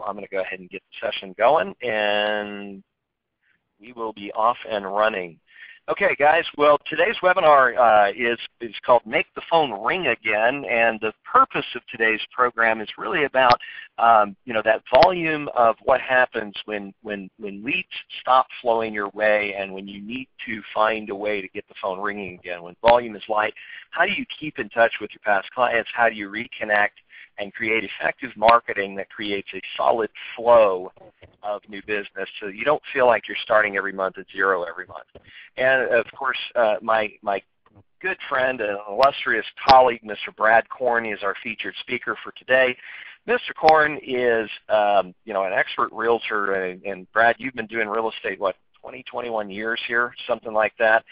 I'm going to go ahead and get the session going, and we will be off and running. Okay, guys, well, today's webinar is called Make the Phone Ring Again, and the purpose of today's program is really about, that volume of what happens when leads stop flowing your way and when you need to find a way to get the phone ringing again. When volume is light, how do you keep in touch with your past clients? How do you reconnect and create effective marketing that creates a solid flow of new business so you don't feel like you're starting every month at zero every month? And, of course, my good friend and illustrious colleague, Mr. Brad Korn, is our featured speaker for today. Mr. Korn is, an expert realtor, and Brad, you've been doing real estate, 20, 21 years here, something like that.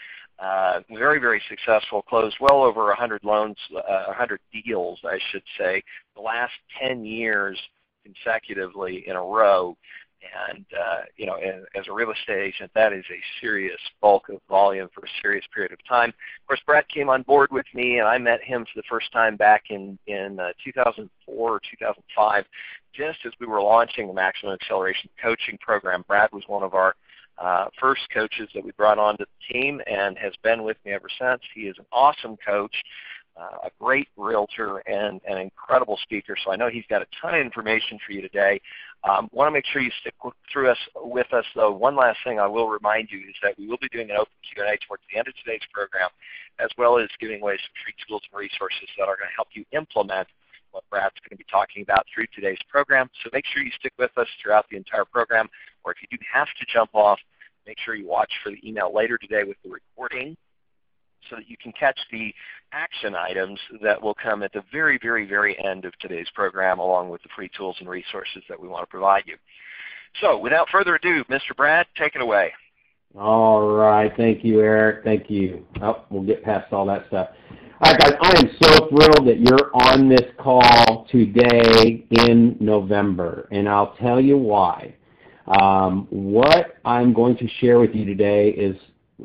Very, very successful, closed well over 100 loans, 100 deals, I should say, the last 10 years consecutively in a row. And, as a real estate agent, that is a serious bulk of volume for a serious period of time. Of course, Brad came on board with me, and I met him for the first time back in 2004 or 2005, just as we were launching the Maximum Acceleration Coaching Program. Brad was one of our first coaches that we brought onto the team and has been with me ever since. He is an awesome coach, a great realtor, and an incredible speaker. So I know he's got a ton of information for you today. Want to make sure you stick with us, though. One last thing I will remind you is that we will be doing an open Q&A towards the end of today's program, as well as giving away some free tools and resources that are going to help you implement what Brad's going to be talking about through today's program. So make sure you stick with us throughout the entire program, or if you do have to jump off, make sure you watch for the email later today with the recording so that you can catch the action items that will come at the very, very, very end of today's program, along with the free tools and resources that we want to provide you. So without further ado, Mr. Brad, take it away. All right. Thank you, Eric. Thank you. Oh, we'll get past all that stuff. All right, guys, I am so thrilled that you're on this call today in November, and I'll tell you why. What I'm going to share with you today is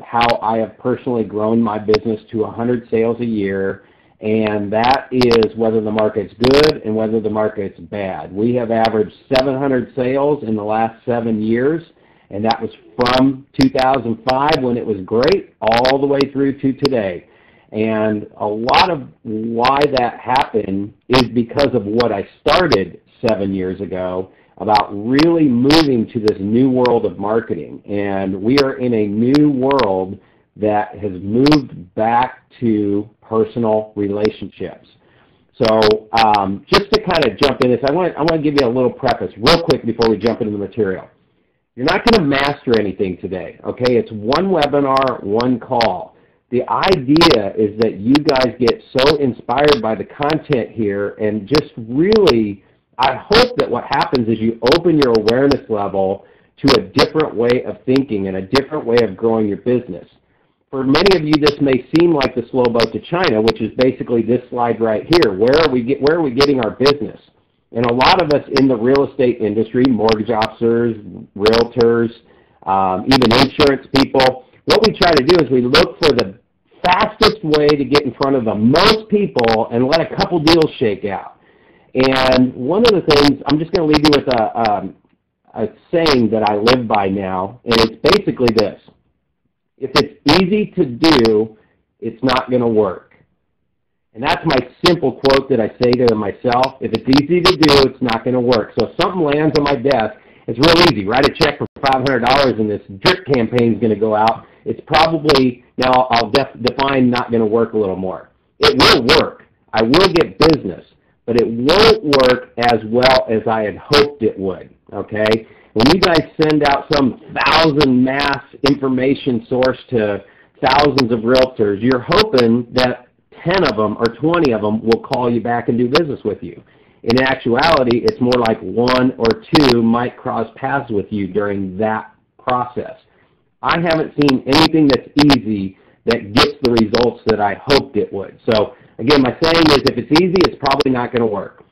how I have personally grown my business to 100 sales a year, and that is whether the market's good and whether the market's bad. We have averaged 700 sales in the last 7 years, and that was from 2005 when it was great all the way through to today. And a lot of why that happened is because of what I started 7 years ago about really moving to this new world of marketing. And we are in a new world that has moved back to personal relationships. So just to kind of jump in this, I want to give you a little preface real quick before we jump into the material. You're not going to master anything today, okay? It's one webinar, one call. The idea is that you guys get so inspired by the content here and just really, I hope that what happens is you open your awareness level to a different way of thinking and a different way of growing your business. For many of you, this may seem like the slow boat to China, which is basically this slide right here. Where are we getting our business? And a lot of us in the real estate industry, mortgage officers, realtors, even insurance people, what we try to do is we look for the fastest way to get in front of the most people and let a couple deals shake out. And one of the things, I'm just going to leave you with a saying that I live by now, and it's basically this. If it's easy to do, it's not going to work. And that's my simple quote that I say to myself. If it's easy to do, it's not going to work. So if something lands on my desk, it's real easy. Write a check for $500 and this drip campaign is going to go out. It's probably, now I'll define not going to work a little more. It will work. I will get business, but it won't work as well as I had hoped it would, okay? When you guys send out some 1,000 mass information source to thousands of realtors, you're hoping that 10 of them or 20 of them will call you back and do business with you. In actuality, it's more like 1 or 2 might cross paths with you during that process. I haven't seen anything that's easy that gets the results that I hoped it would. So again, my saying is if it's easy, it's probably not going to work.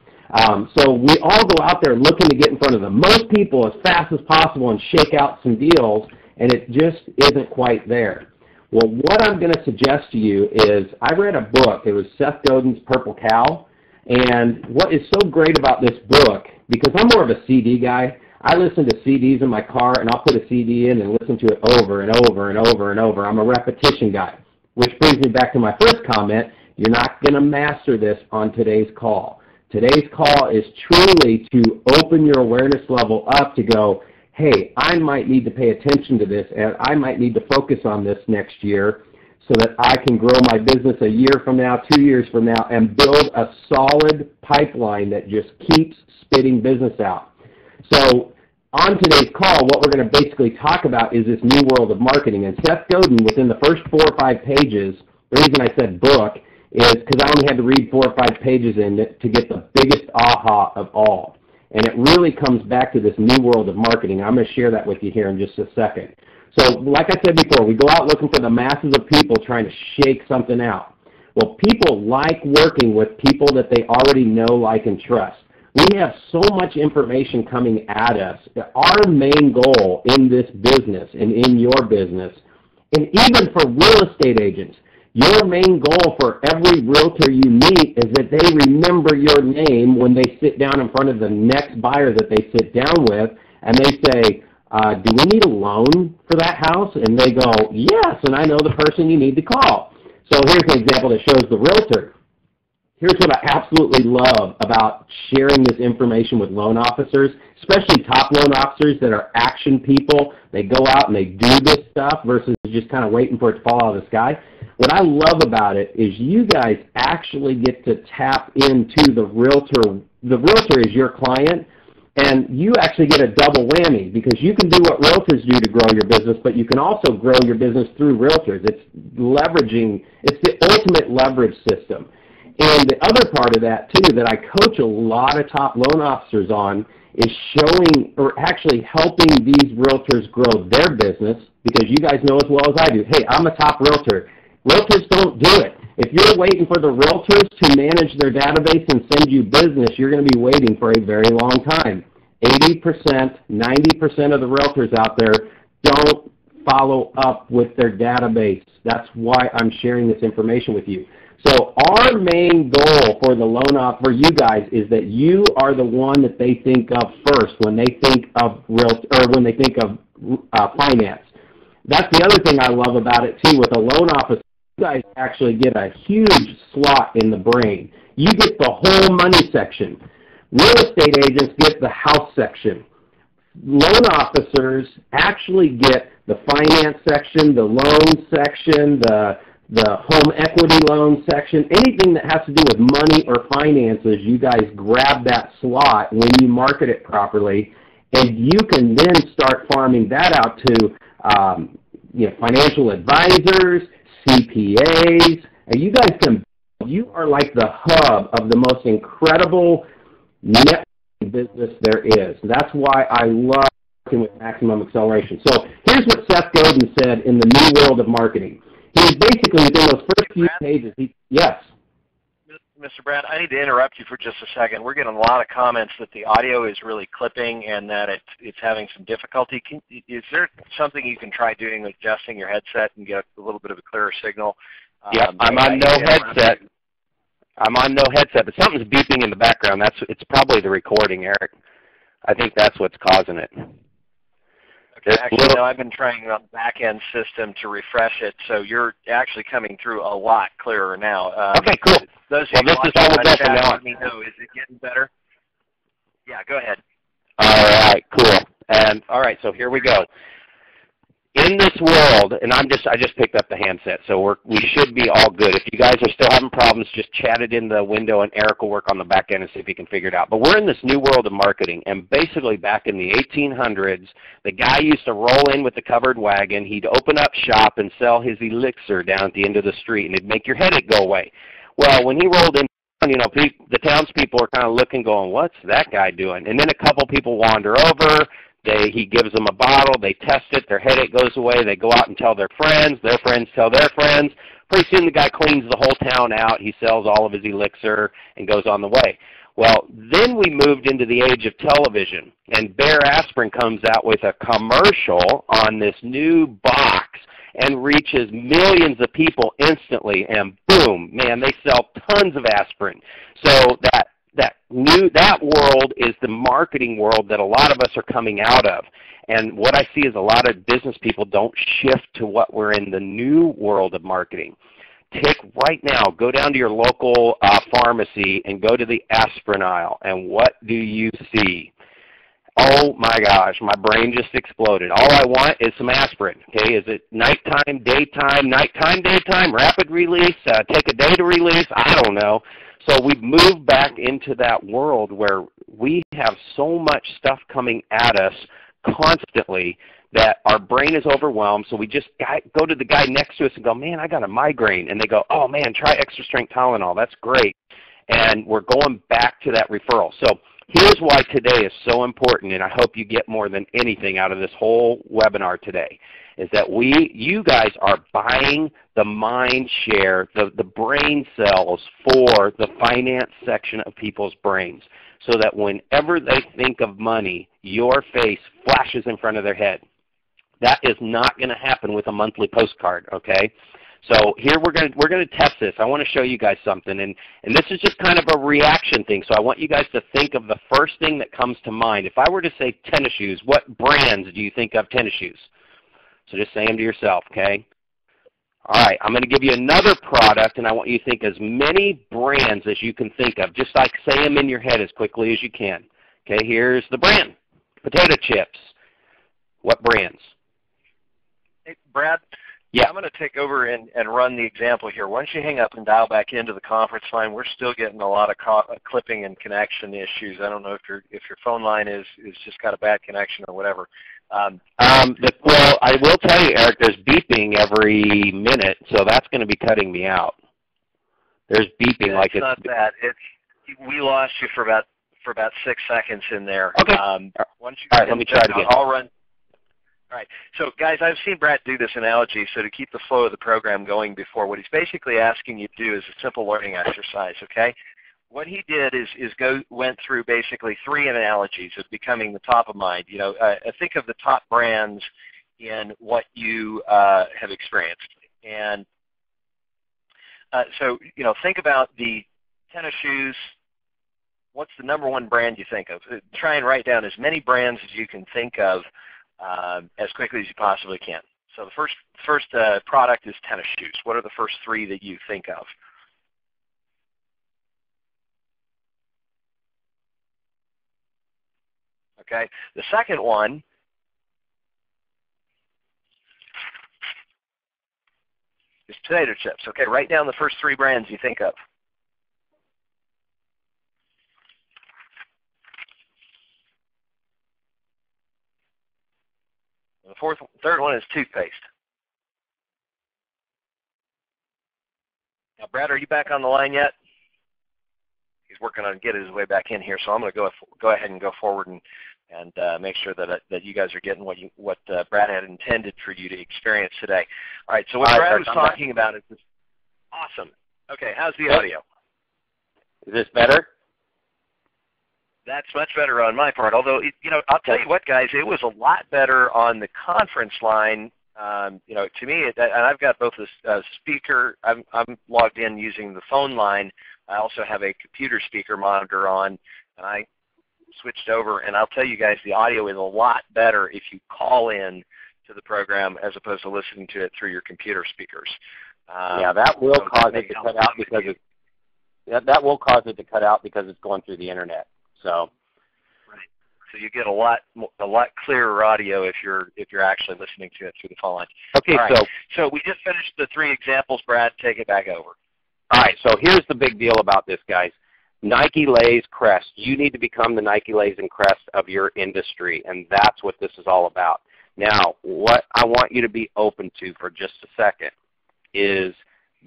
So we all go out there looking to get in front of the most people as fast as possible and shake out some deals, and it just isn't quite there. Well, what I'm going to suggest to you is I read a book. It was Seth Godin's Purple Cow. And what is so great about this book, because I'm more of a CD guy. I listen to CDs in my car, and I'll put a CD in and listen to it over and over and over and over. I'm a repetition guy, which brings me back to my first comment. You're not going to master this on today's call. Today's call is truly to open your awareness level up to go, hey, I might need to pay attention to this, and I might need to focus on this next year so that I can grow my business a year from now, 2 years from now, and build a solid pipeline that just keeps spitting business out. So on today's call, what we're going to basically talk about is this new world of marketing. And Seth Godin, within the first 4 or 5 pages, the reason I said book is because I only had to read 4 or 5 pages in it to get the biggest aha of all. And it really comes back to this new world of marketing. I'm going to share that with you here in just a second. So like I said before, we go out looking for the masses of people trying to shake something out. Well, people like working with people that they already know, like, and trust. We have so much information coming at us. Our main goal in this business and in your business, and even for real estate agents, your main goal for every realtor you meet is that they remember your name when they sit down in front of the next buyer that they sit down with, and they say, do we need a loan for that house? And they go, yes, and I know the person you need to call. So here's an example that shows the realtor. Here's what I absolutely love about sharing this information with loan officers, especially top loan officers that are action people. They go out and they do this stuff versus just kind of waiting for it to fall out of the sky. What I love about it is you guys actually get to tap into the realtor. The realtor is your client, and you actually get a double whammy because you can do what realtors do to grow your business, but you can also grow your business through realtors. It's leveraging, it's the ultimate leverage system. And the other part of that, too, that I coach a lot of top loan officers on is showing or actually helping these realtors grow their business, because you guys know as well as I do, hey, I'm a top realtor. Realtors don't do it. If you're waiting for the realtors to manage their database and send you business, you're going to be waiting for a very long time. 80%, 90% of the realtors out there don't follow up with their database. That's why I'm sharing this information with you. So our main goal for the loan for you guys is that you are the one that they think of first when they think of finance. That's the other thing I love about it too. With a loan officer, you guys actually get a huge slot in the brain. You get the whole money section. Real estate agents get the house section. Loan officers actually get the finance section, the loan section, the home equity loan section, anything that has to do with money or finances. You guys grab that slot when you market it properly, and you can then start farming that out to financial advisors, CPAs, and you guys you are like the hub of the most incredible networking business there is. That's why I love working with Maximum Acceleration. So here's what Seth Godin said in the New World of Marketing. He was basically, within those first few pages, yes. Mr. Brad, I need to interrupt you for just a second. We're getting a lot of comments that the audio is really clipping and that it's having some difficulty. Is there something you can try doing, adjusting your headset and get a little bit of a clearer signal? Yeah, I'm on no headset. I'm on no headset, but something's beeping in the background. It's probably the recording, Eric. I think that's what's causing it. Okay, actually, no, I've been trying on the back-end system to refresh it, so you're actually coming through a lot clearer now. Okay, cool. This is all we're getting now. Let me know. Is it getting better? Yeah, go ahead. All right, cool. And all right, so here we go. In this world, and I just picked up the handset, so we should be all good. If you guys are still having problems, just chat it in the window, and Eric will work on the back end and see if he can figure it out. But we're in this new world of marketing, and basically back in the 1800s, the guy used to roll in with the covered wagon. He'd open up shop and sell his elixir down at the end of the street, and it'd make your headache go away. Well, when he rolled in, the townspeople are kind of looking, going, "What's that guy doing?" And then a couple people wander over. He gives them a bottle, they test it, their headache goes away, they go out and tell their friends tell their friends. Pretty soon the guy cleans the whole town out, he sells all of his elixir and goes on the way. Well, then we moved into the age of television, and Bear Aspirin comes out with a commercial on this new box and reaches millions of people instantly, and boom, man, they sell tons of aspirin. So that that world is the marketing world that a lot of us are coming out of. And what I see is a lot of business people don't shift to what we're in the new world of marketing. Take right now, go down to your local pharmacy and go to the aspirin aisle, and what do you see? Oh my gosh, my brain just exploded. All I want is some aspirin. Okay, is it nighttime, daytime, rapid release, take a day to release? I don't know. So we've moved back into that world where we have so much stuff coming at us constantly that our brain is overwhelmed. So we just go to the guy next to us and go, man, I got a migraine. And they go, oh man, try extra strength Tylenol. That's great. And we're going back to that referral. So here's why today is so important, and I hope you get more than anything out of this whole webinar today, is that you guys are buying the mind share, the brain cells for the finance section of people's brains, so that whenever they think of money, your face flashes in front of their head. That is not going to happen with a monthly postcard, okay? So here we're going to test this. I want to show you guys something, and this is just kind of a reaction thing. So I want you guys to think of the first thing that comes to mind. If I were to say tennis shoes, what brands do you think of tennis shoes? So just say them to yourself, okay? All right, I'm going to give you another product, and I want you to think as many brands as you can think of. Just like say them in your head as quickly as you can. Okay, here's the brand. Potato chips. What brands? Hey, Brad? Yeah. I'm going to take over and run the example here. Once you hang up and dial back into the conference line, we're still getting a lot of clipping and connection issues. I don't know if your phone line is just got a bad connection or whatever. Well, I will tell you, Eric, there's beeping every minute, so that's going to be cutting me out. There's beeping like it's not that. We lost you for about 6 seconds in there. Okay. Once you all right, let me try it again. I'll run. All right. So, guys, I've seen Brad do this analogy. So to keep the flow of the program going before, what he's basically asking you to do is a simple learning exercise, okay? What he did is went through basically 3 analogies of becoming the top of mind. You know, think of the top brands in what you have experienced. And so, you know, think about the tennis shoes. What's the number one brand you think of? Try and write down as many brands as you can think of as quickly as you possibly can. So the first product is tennis shoes. What are the first 3 that you think of? Okay. The second one is potato chips. Okay, write down the first 3 brands you think of. The third one is toothpaste. Now, Brad, are you back on the line yet? He's working on getting his way back in here, so I'm going to go ahead and go forward and make sure that you guys are getting what Brad had intended for you to experience today. All right, so what Brad was talking about is this. Awesome. Okay, how's the audio? Is this better? That's much better on my part. Although, you know, I'll tell you what, guys, it was a lot better on the conference line. You know, to me, and I've got both a speaker. I'm logged in using the phone line. I also have a computer speaker monitor on, and I switched over. And I'll tell you guys, the audio is a lot better if you call in to the program as opposed to listening to it through your computer speakers. Yeah, that will cause it to cut out because that will cause it to cut out because it's going through the internet. So, right. So you get a lot clearer audio if you're actually listening to it through the phone line. Okay, right. So we just finished the 3 examples. Brad, take it back over. All right. So here's the big deal about this, guys. Nike, Lay's, Crest. You need to become the Nike, Lay's, and Crest of your industry, and that's what this is all about. Now, what I want you to be open to for just a second is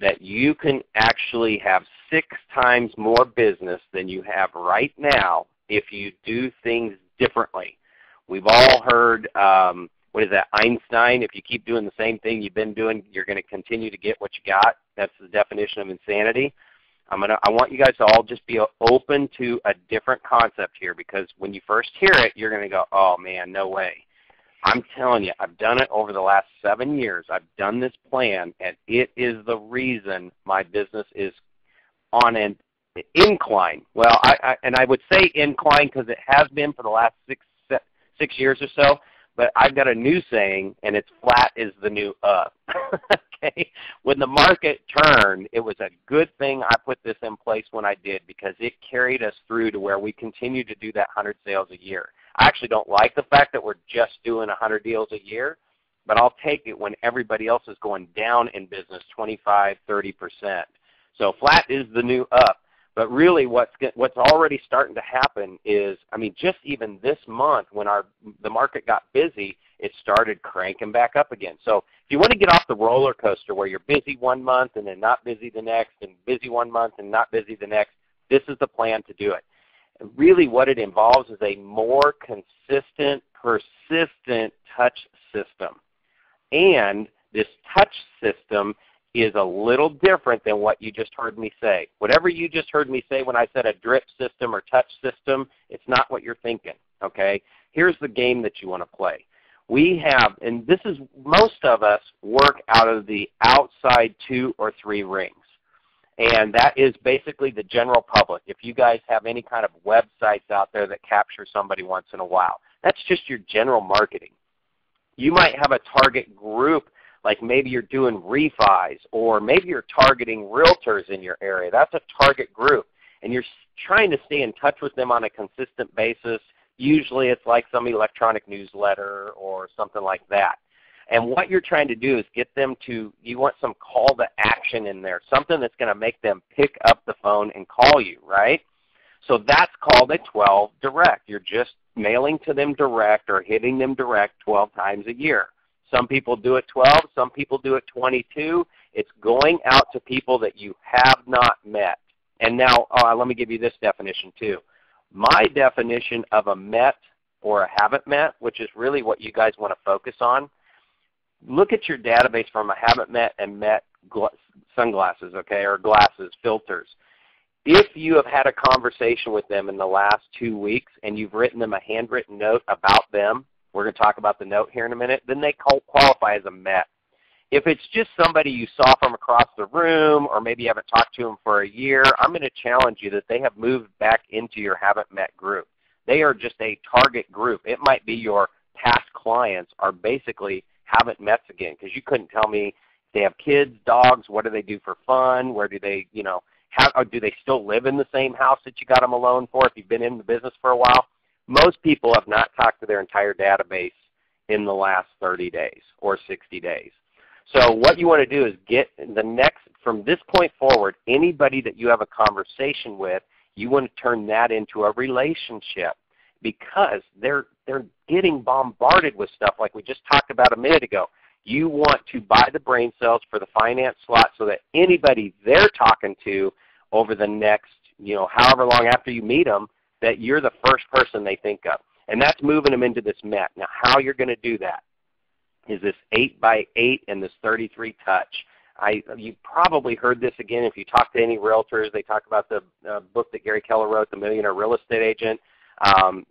that you can actually have 6 times more business than you have right now if you do things differently. We've all heard, what is that, Einstein, if you keep doing the same thing you've been doing, you're going to continue to get what you got. That's the definition of insanity. I want you guys to all just be open to a different concept here, because when you first hear it, you're going to go, oh man, no way. I'm telling you, I've done it over the last 7 years. I've done this plan, and it is the reason my business is on an incline. Well, I would say incline because it has been for the last six years or so, but I've got a new saying, and it's flat is the new up. Okay? When the market turned, it was a good thing I put this in place when I did, because it carried us through to where we continue to do that 100 sales a year. I actually don't like the fact that we're just doing 100 deals a year, but I'll take it when everybody else is going down in business 25, 30%. So flat is the new up. But really what's already starting to happen is, I mean, just even this month when the market got busy, it started cranking back up again. So if you want to get off the roller coaster where you're busy one month and then not busy the next, and busy one month and not busy the next, this is the plan to do it. And really what it involves is a more consistent, persistent touch system. And this touch system is a little different than what you just heard me say. Whatever you just heard me say when I said a drip system or touch system, it's not what you're thinking, okay? Here's the game that you want to play. We have, and this is, most of us work out of the outside 2 or 3 rings. And that is basically the general public. If you guys have any kind of websites out there that capture somebody once in a while, that's just your general marketing. You might have a target group, like maybe you're doing refis, or maybe you're targeting realtors in your area. That's a target group, and you're trying to stay in touch with them on a consistent basis. Usually it's like some electronic newsletter or something like that. And what you're trying to do is get them to, you want some call to action in there, something that's going to make them pick up the phone and call you, right? So that's called a 12 direct. You're just mailing to them direct or hitting them direct 12 times a year. Some people do it 12, some people do it 22. It's going out to people that you have not met. And now let me give you this definition too. My definition of a met or a haven't met, which is really what you guys want to focus on, look at your database from a haven't met and met sunglasses, okay, or glasses, filters. If you have had a conversation with them in the last 2 weeks and you've written them a handwritten note about them, we're going to talk about the note here in a minute, then they qualify as a met. If it's just somebody you saw from across the room, or maybe you haven't talked to them for a year, I'm going to challenge you that they have moved back into your haven't met group. They are just a target group. It might be your past clients are basically haven't met again, because you couldn't tell me if they have kids, dogs, what do they do for fun, where do they, do they still live in the same house that you got them a loan for if you've been in the business for a while? Most people have not talked to their entire database in the last 30 days or 60 days. So what you want to do is get the next, from this point forward, anybody that you have a conversation with, you want to turn that into a relationship, because they're getting bombarded with stuff like we just talked about a minute ago. You want to buy the brain cells for the finance slot so that anybody they're talking to over the next, however long after you meet them, that you're the first person they think of. And that's moving them into this MET. Now, how you're going to do that is this 8x8 and this 33 touch. You've probably heard this again if you talk to any realtors. They talk about the book that Gary Keller wrote, The Millionaire Real Estate Agent.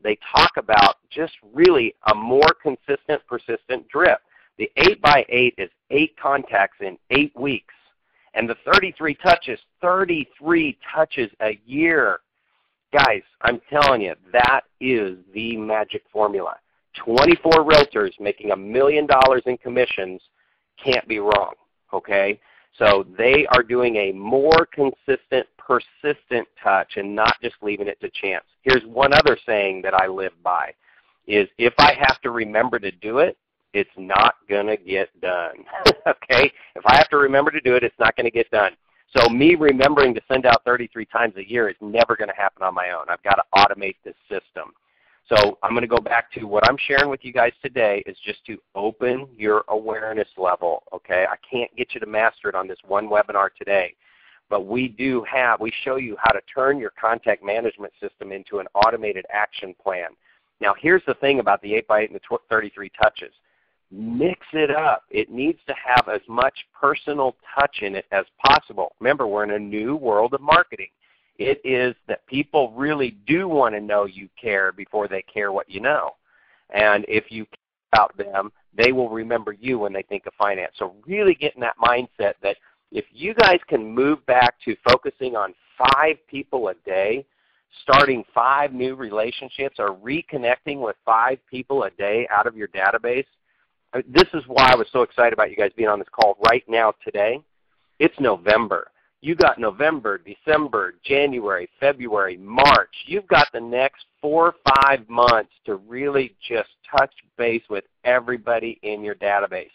They talk about just really a more consistent, persistent drip. The 8x8 is 8 contacts in 8 weeks. And the 33 touches, 33 touches a year. Guys, I'm telling you, that is the magic formula. 24 realtors making $1 million in commissions can't be wrong, okay? So they are doing a more consistent, persistent touch and not just leaving it to chance. Here's one other saying that I live by, is if I have to remember to do it, it's not going to get done, okay? If I have to remember to do it, it's not going to get done. So me remembering to send out 33 times a year is never going to happen on my own. I've got to automate this system. So I'm going to go back to what I'm sharing with you guys today is just to open your awareness level, okay? I can't get you to master it on this one webinar today, but we show you how to turn your contact management system into an automated action plan. Now here's the thing about the 8x8 and the 33 touches. Mix it up. It needs to have as much personal touch in it as possible. Remember, we're in a new world of marketing. It is that people really do want to know you care before they care what you know. And if you care about them, they will remember you when they think of finance. So really get in that mindset that if you guys can move back to focusing on 5 people a day, starting 5 new relationships, or reconnecting with 5 people a day out of your database. This is why I was so excited about you guys being on this call right now today. It's November. You got November, December, January, February, March. You've got the next 4 or 5 months to really just touch base with everybody in your database.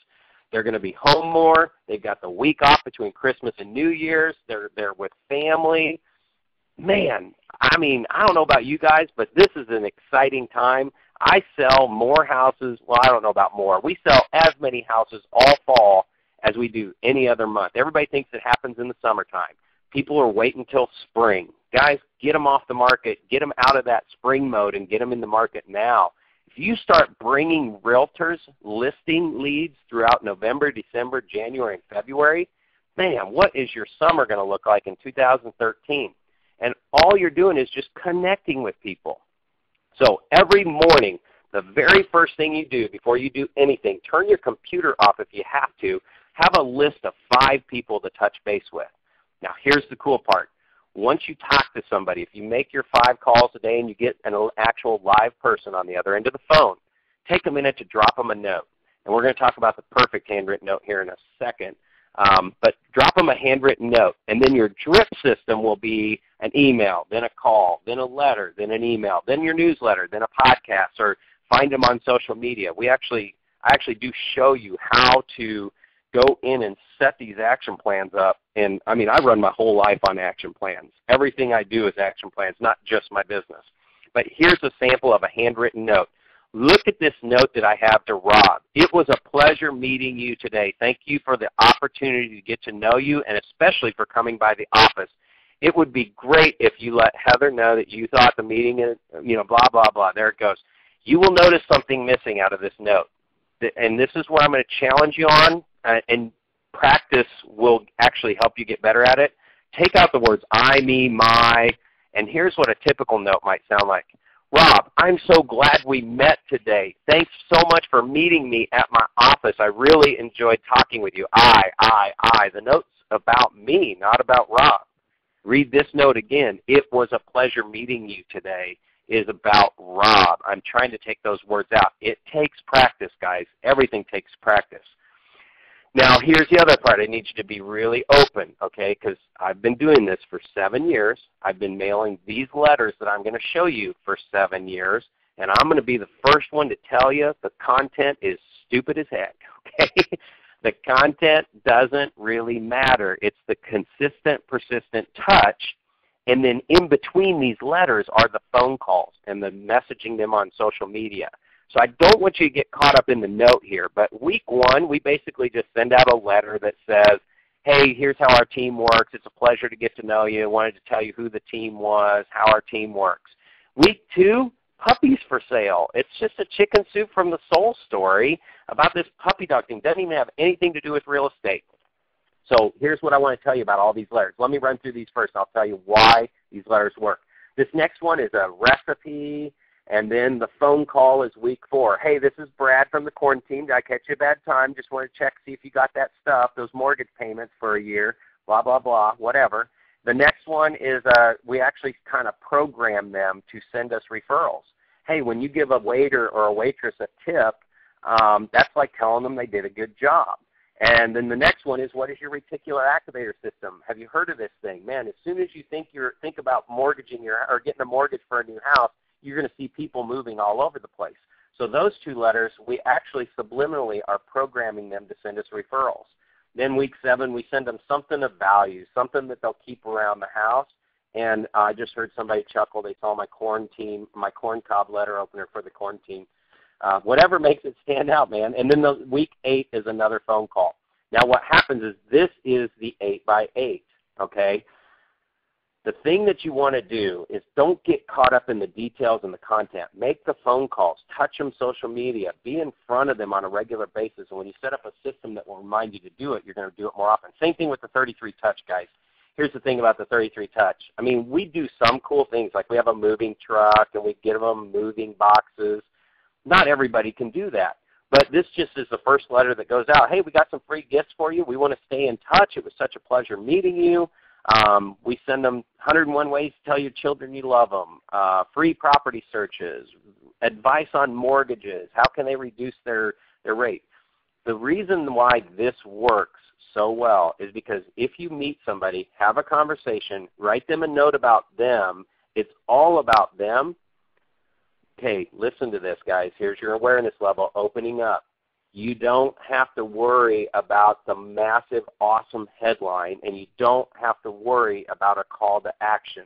They're going to be home more. They've got the week off between Christmas and New Year's. They're with family. Man, I mean, I don't know about you guys, but this is an exciting time. I sell more houses. Well, I don't know about more. We sell as many houses all fall as we do any other month. Everybody thinks it happens in the summertime. People are waiting until spring. Guys, get them off the market. Get them out of that spring mode and get them in the market now. If you start bringing realtors listing leads throughout November, December, January, and February, man, what is your summer going to look like in 2013? And all you're doing is just connecting with people. So every morning, the very first thing you do before you do anything, turn your computer off if you have to. Have a list of 5 people to touch base with. Now, here's the cool part. Once you talk to somebody, if you make your 5 calls a day and you get an actual live person on the other end of the phone, take a minute to drop them a note. And we're going to talk about the perfect handwritten note here in a second. But drop them a handwritten note, and then your drip system will be an email, then a call, then a letter, then an email, then your newsletter, then a podcast, or find them on social media. I actually do show you how to go in and set these action plans up. And, I mean, I run my whole life on action plans. Everything I do is action plans, not just my business. But here's a sample of a handwritten note. Look at this note that I have to Rob. It was a pleasure meeting you today. Thank you for the opportunity to get to know you, and especially for coming by the office. It would be great if you let Heather know that you thought the meeting is, blah, blah, blah. There it goes. You will notice something missing out of this note. And this is what I'm going to challenge you on, and practice will actually help you get better at it. Take out the words I, me, my, and here's what a typical note might sound like. Rob, I'm so glad we met today. Thanks so much for meeting me at my office. I really enjoyed talking with you. I. The note's about me, not about Rob. Read this note again. It was a pleasure meeting you today is about Rob. I'm trying to take those words out. It takes practice, guys. Everything takes practice. Now, here's the other part. I need you to be really open, okay, because I've been doing this for 7 years. I've been mailing these letters that I'm going to show you for 7 years, and I'm going to be the first one to tell you the content is stupid as heck, okay? The content doesn't really matter. It's the consistent, persistent touch, and then in between these letters are the phone calls and the messaging them on social media. So I don't want you to get caught up in the note here, but week 1, we basically just send out a letter that says, hey, here's how our team works. It's a pleasure to get to know you. I wanted to tell you who the team was, how our team works. Week 2, puppies for sale. It's just a chicken soup from the soul story about this puppy dog thing. Doesn't even have anything to do with real estate. So here's what I want to tell you about all these letters. Let me run through these first. I'll tell you why these letters work. This next one is a recipe. And then the phone call is week 4. Hey, this is Brad from the corn team. Did I catch you a bad time? Just want to check, see if you got that stuff, those mortgage payments for a year, blah, blah, blah, whatever. The next one is we actually kind of program them to send us referrals. Hey, when you give a waiter or a waitress a tip, that's like telling them they did a good job. And then the next one is, what is your reticular activator system? Have you heard of this thing? Man, as soon as you think about mortgaging or getting a mortgage for a new house, you're going to see people moving all over the place. So those 2 letters, we actually subliminally are programming them to send us referrals. Then week 7, we send them something of value, something that they'll keep around the house. And I just heard somebody chuckle. They saw my corn cob letter opener for the corn team. Whatever makes it stand out, man. And then week 8 is another phone call. Now what happens is this is the 8x8, okay? The thing that you want to do is don't get caught up in the details and the content. Make the phone calls. Touch them social media. Be in front of them on a regular basis. And when you set up a system that will remind you to do it, you're going to do it more often. Same thing with the 33 touch, guys. Here's the thing about the 33 touch. I mean, we do some cool things, like we have a moving truck and we give them moving boxes. Not everybody can do that. But this just is the first letter that goes out. Hey, we got some free gifts for you. We want to stay in touch. It was such a pleasure meeting you. We send them 101 ways to tell your children you love them, free property searches, advice on mortgages, how can they reduce their rate. The reason why this works so well is because if you meet somebody, have a conversation, write them a note about them, it's all about them. Okay, listen to this, guys. Here's your awareness level opening up. You don't have to worry about the massive, awesome headline, and you don't have to worry about a call to action.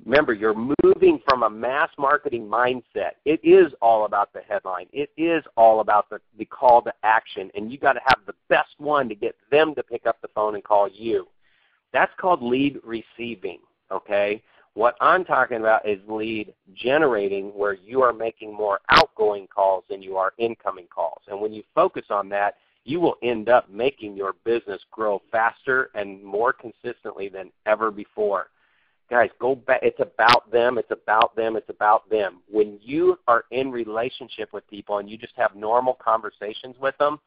Remember, you're moving from a mass marketing mindset. It is all about the headline. It is all about the call to action, and you got to have the best one to get them to pick up the phone and call you. That's called lead receiving, okay? What I'm talking about is lead generating, where you are making more outgoing calls than you are incoming calls. And when you focus on that, you will end up making your business grow faster and more consistently than ever before. Guys, go back. It's about them. It's about them. It's about them. When you are in relationship with people and you just have normal conversations with them,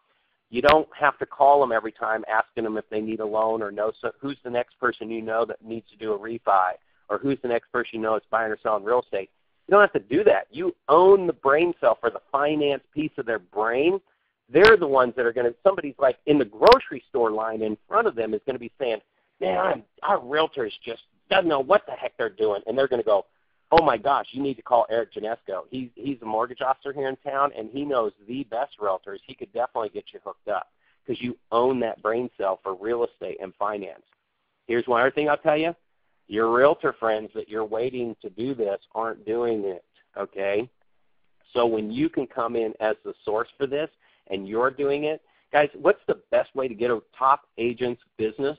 you don't have to call them every time asking them if they need a loan or know who's the next person you know that needs to do a refi, or who's the next person you know that's buying or selling real estate. You don't have to do that. You own the brain cell for the finance piece of their brain. They're the ones that are going to, somebody's like in the grocery store line in front of them is going to be saying, man, our realtor just doesn't know what the heck they're doing. And they're going to go, oh my gosh, you need to call Eric Janesco. He's a mortgage officer here in town, and he knows the best realtors. He could definitely get you hooked up because you own that brain cell for real estate and finance. Here's one other thing I'll tell you. Your realtor friends that you're waiting to do this aren't doing it, okay? So when you can come in as the source for this and you're doing it, guys, what's the best way to get a top agent's business?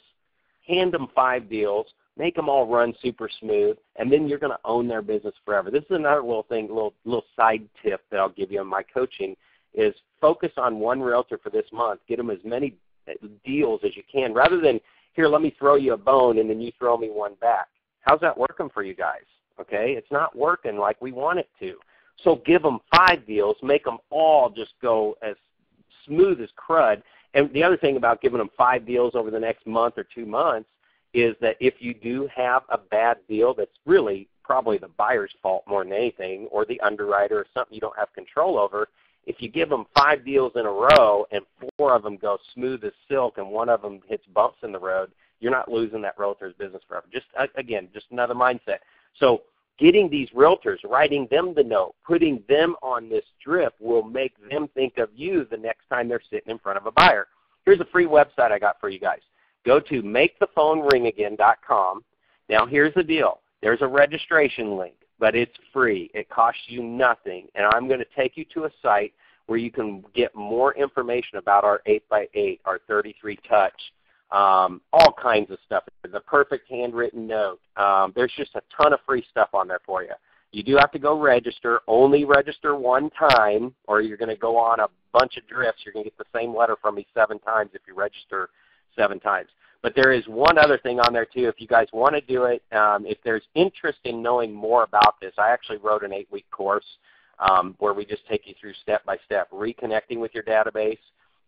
Hand them 5 deals, make them all run super smooth, and then you're going to own their business forever. This is another little thing, little side tip that I'll give you in my coaching is focus on one realtor for this month. Get them as many deals as you can rather than, here, let me throw you a bone and then you throw me one back. How's that working for you guys? Okay, it's not working like we want it to. So give them 5 deals, make them all just go as smooth as crud. And the other thing about giving them 5 deals over the next month or 2 months is that if you do have a bad deal that's really probably the buyer's fault more than anything, or the underwriter or something you don't have control over, if you give them 5 deals in a row and 4 of them go smooth as silk and 1 of them hits bumps in the road, you're not losing that realtor's business forever. Just, again, just another mindset. So getting these realtors, writing them the note, putting them on this drip will make them think of you the next time they're sitting in front of a buyer. Here's a free website I got for you guys. Go to makethephoneringagain.com. Now, here's the deal. There's a registration link, but it's free. It costs you nothing, and I'm going to take you to a site where you can get more information about our 8x8, our 33 touch, all kinds of stuff. The perfect handwritten note. There's just a ton of free stuff on there for you. You do have to go register. Only register 1 time, or you're going to go on a bunch of drifts. You're going to get the same letter from me 7 times if you register 7 times. But there is one other thing on there, too, if you guys want to do it. If there's interest in knowing more about this, I actually wrote an 8-week course where we just take you through step-by-step, reconnecting with your database,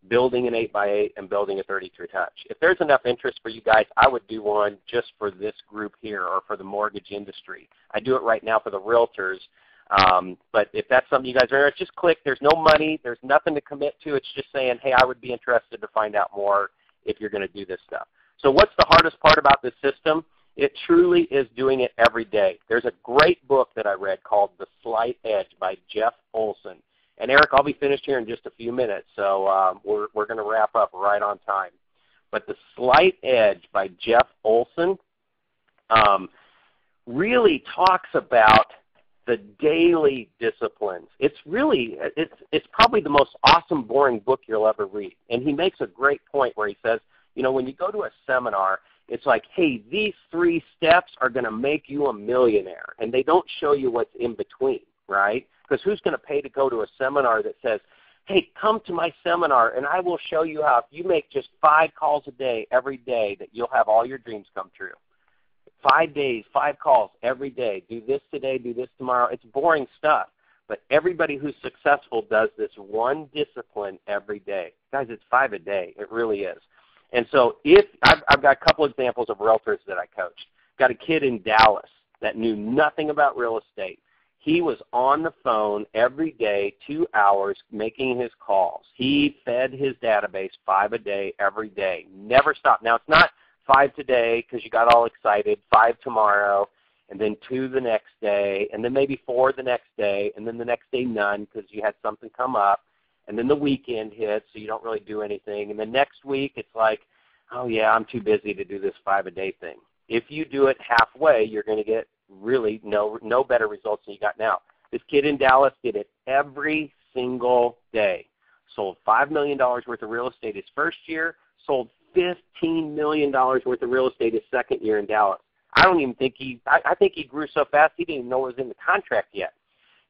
building an 8x8, and building a 33 touch. If there's enough interest for you guys, I would do one just for this group here or for the mortgage industry. I do it right now for the realtors. But if that's something you guys are interested, just click. There's no money. There's nothing to commit to. It's just saying, hey, I would be interested to find out more if you're going to do this stuff. So what's the hardest part about this system? It truly is doing it every day. There's a great book that I read called The Slight Edge by Jeff Olson. And, Eric, I'll be finished here in just a few minutes, so we're going to wrap up right on time. But The Slight Edge by Jeff Olson really talks about the daily disciplines. It's probably the most awesome, boring book you'll ever read. And he makes a great point where he says, you know, when you go to a seminar, it's like, hey, these 3 steps are going to make you a millionaire. And they don't show you what's in between, right? Because who's going to pay to go to a seminar that says, hey, come to my seminar and I will show you how if you make just 5 calls a day every day that you'll have all your dreams come true. 5 days, 5 calls every day. Do this today, do this tomorrow. It's boring stuff. But everybody who's successful does this one discipline every day. Guys, it's 5 a day. It really is. And so if I've got a couple examples of realtors that I coached. Got a kid in Dallas that knew nothing about real estate. He was on the phone every day, 2 hours, making his calls. He fed his database 5 a day, every day, never stopped. Now, it's not 5 today because you got all excited, 5 tomorrow, and then 2 the next day, and then maybe 4 the next day, and then the next day none because you had something come up, and then the weekend hits so you don't really do anything, and then next week it's like, oh, yeah, I'm too busy to do this 5 a day thing. If you do it halfway, you're going to get really no better results than you got now. This kid in Dallas did it every single day. Sold $5 million worth of real estate his first year, sold $15 million worth of real estate his second year in Dallas. I don't even think I think he grew so fast he didn't even know it was in the contract yet.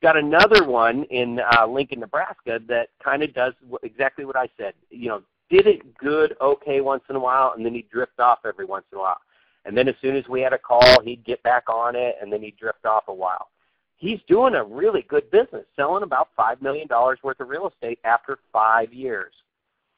Got another one in Lincoln, Nebraska that kind of does exactly what I said. You know, did it good, okay once in a while, and then he'd drift off every once in a while. And then as soon as we had a call, he'd get back on it, and then he'd drift off a while. He's doing a really good business, selling about $5 million worth of real estate after 5 years.